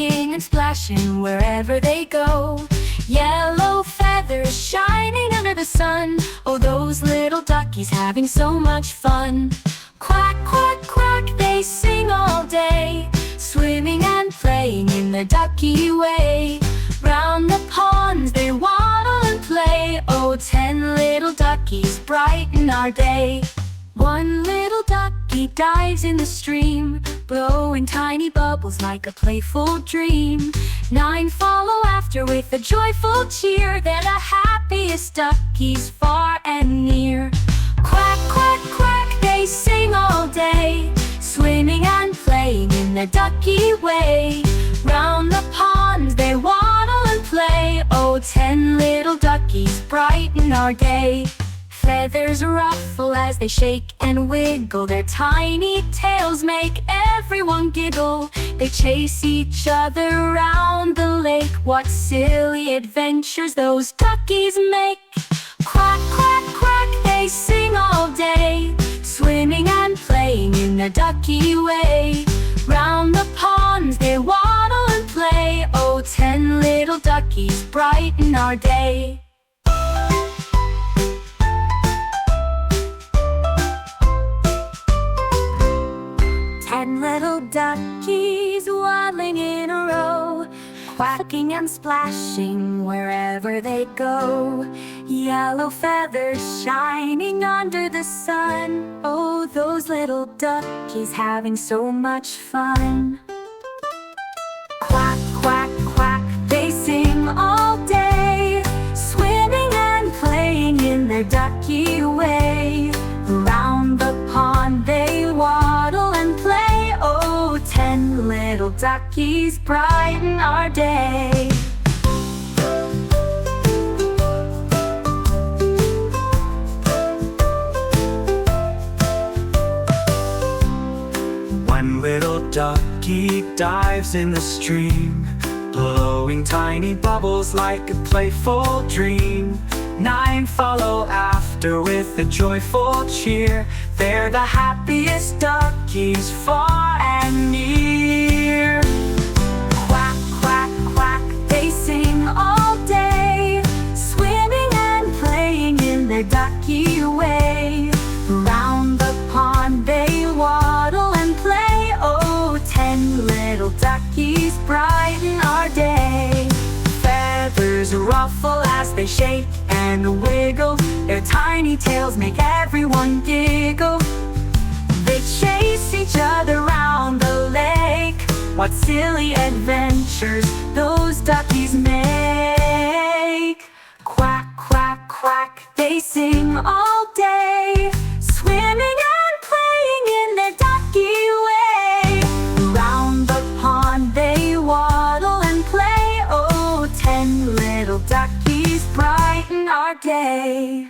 quacking and splashing wherever they go. Yellow feathers shining under the sun. Oh, those little duckies having so much fun. Quack, quack, quack, they sing all day, swimming and playing in their ducky way. Round the ponds they waddle and play. Oh, 10 little duckies brighten our day. One little ducky dives in the stream, blowing tiny bubbles like a playful dream. 9 follow after with a joyful cheer. They're the happiest duckies far and near. Quack, quack, quack, they sing all day, swimming and playing in their ducky way. Round the ponds they waddle and play. Oh, 10 little duckies brighten our day. Feathers ruffle as they shake and wiggle. Their tiny tails make everyone giggle. They chase each other around the lake. What silly adventures those duckies make. Quack, quack, quack, they sing all day, swimming and playing in their ducky way. Round the ponds they waddle and play. Oh, 10 little duckies brighten our day. 10 little duckies waddling in a row, quacking and splashing wherever they go. Yellow feathers shining under the sun. Oh, those little duckies having so much fun. Quack, quack, quack, they sing all day, swimming and playing in their ducky way. Around the pond they waddle and play. Oh, 10 little duckies brighten our day. One little ducky dives in the stream, blowing tiny bubbles like a playful dream. 9 follow after with a joyful cheer. They're the happiest duckies far and near. Quack, quack, quack, they sing all day, swimming and playing in their ducky way. Round the pond they waddle and play. Oh, 10 little duckies brighten our day. Feathers ruffle as they shake and wiggle. Their tiny tails make everyone giggle. They chase each other round the lake. What silly adventures those duckies make. Quack, quack, quack, they sing all day, swimming and playing in their ducky way. Around the pond they waddle and play. Oh, 10 little duckies brighten our day.